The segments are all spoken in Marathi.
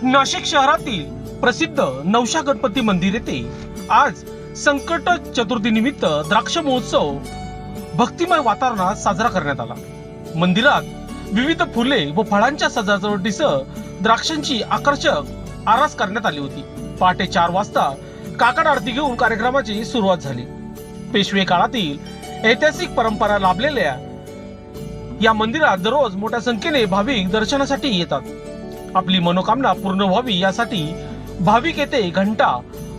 नाशिक शहरातील प्रसिद्ध नवशा गणपती मंदिर येथे आज संकट चतुर्थी निमित्त द्राक्ष महोत्सव भक्तिमय वातावरणात साजरा करण्यात आला। मंदिरात विविध फुले व फळांच्या सजावटीसह द्राक्षांची आकर्षक आरास करण्यात आली होती। पहाटे 4 वाजता काकड आरती घेऊन कार्यक्रमाची सुरुवात झाली। पेशवे काळातील ऐतिहासिक परंपरा लाभलेल्या या मंदिरात दररोज मोठ्या संख्येने भाविक दर्शनासाठी येतात। आपली मनोकामना पूर्ण व्हावी यासाठी भाविक येथे घंटा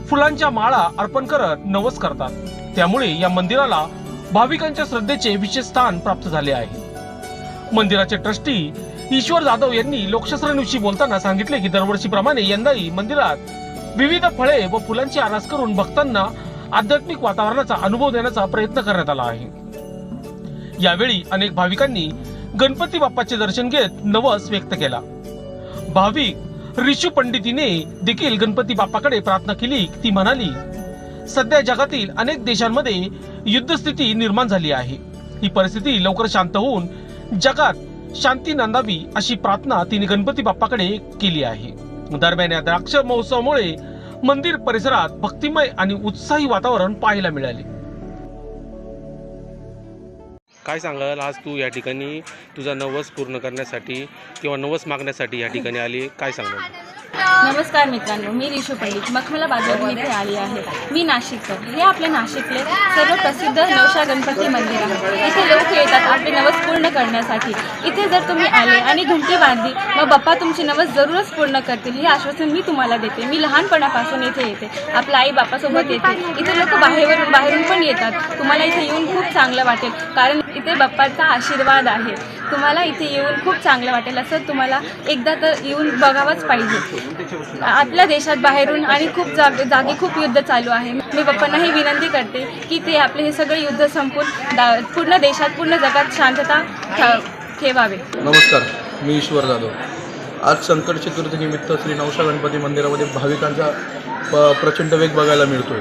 फुलांच्या माळा अर्पण करत नवस करतात। त्यामुळे या मंदिराला भाविकांच्या श्रद्धेचे विशेष स्थान प्राप्त झाले आहे। मंदिराचे ट्रस्टी ईश्वर जाधव यांनी लोकशास्त्र न्यूजशी बोलताना सांगितले की दरवर्षीप्रमाणे यंदाही मंदिरात विविध फळे व फुलांची आरास करून भक्तांना आध्यात्मिक वातावरणाचा अनुभव देण्याचा प्रयत्न करण्यात आला आहे। यावेळी अनेक भाविकांनी गणपती बाप्पाचे दर्शन घेत नवस व्यक्त केला। भाविक ऋषू पंडितीने देखील गणपती बाप्पाकडे प्रार्थना केली। ती म्हणाली, सध्या जगातील अनेक देशांमध्ये युद्धस्थिती निर्माण झाली आहे। ही परिस्थिती लवकर शांत होऊन जगात शांती नांदावी अशी प्रार्थना तिने गणपती बाप्पाकडे केली आहे। दरम्यान या द्राक्ष महोत्सवामुळे मंदिर परिसरात भक्तिमय आणि उत्साही वातावरण पाहायला मिळाले। काय सांगाल, आज तू या ठिकाणी तुझा नवस पूर्ण करण्यासाठी किंवा नवस मागण्यासाठी या ठिकाणी आली, काय सांगाल? नमस्कार मित्रांनो, मी ऋषू पंडित मखमला बाजारात येथे आली आहे। मी नाशिककर, हे आपल्या नाशिकले सर्व प्रसिद्ध नवशा गणपती मंदिर आहे। इथे लोक येतात आपले नवस पूर्ण करण्यासाठी। इथे जर तुम्ही आले आणि घंटी बांधली मग बाप्पा तुमचे नवस जरूरच पूर्ण करतील हे आश्वासन मी तुम्हाला देते। मी लहानपणापासून इथे येते, आपल्या आई बाप्पासोबत येते। इथे लोक बाहेरून पण येतात। तुम्हाला इथे येऊन खूप चांगलं वाटेल, कारण इथे बाप्पाचा आशीर्वाद आहे। तुम्हाला इथे येऊन खूप चांगलं वाटेल, असं तुम्हाला एकदा तर येऊन बघावंच पाहिजे। आपल्या देशात बाहेरून आणि खूप जागी खूप युद्ध चालू आहे। मी बाप्पांना ही विनंती करते की ते आपले हे सगळे युद्ध संपून पूर्ण देशात पूर्ण जगात शांतता ठेवावे। नमस्कार, मी ईश्वर जाधव। आज संकट चतुर्थी निमित्त श्री नवशा गणपती मंदिरामध्ये भाविकांचा प्रचंड वेग बघायला मिळतोय।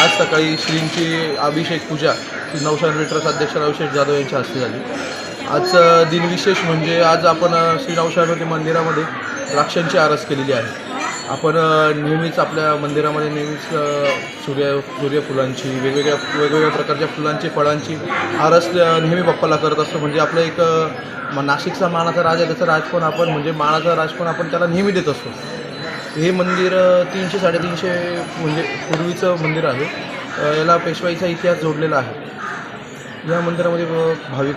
आज सकाळी श्रींची अभिषेक पूजा श्री नवशा ट्रस्ट अध्यक्ष रावशेठ जाधव यांच्या हस्ते झाली। आजचा दिन विशेष म्हणजे आज आपण श्री नवशा गणपती मंदिरामध्ये द्राक्षांची आरास केलेली आहे। आपण नेहमीच आपल्या मंदिरामध्ये नेहमीच सूर्यफुलांची वेगवेगळ्या प्रकारच्या फुलांची फळांची आरास नेहमी बाप्पाला करत असतो। म्हणजे आपलं एक नाशिकचा मानाचा राज आहे, त्याचा राजपण आपण म्हणजे मानाचा राजपण आपण त्याला नेहमी देत असतो। हे मंदिर 300-350 म्हणजे पूर्वीचं मंदिर आहे। याला पेशवाईचा इतिहास जोडलेला आहे। या मंदिरामध्ये भाविक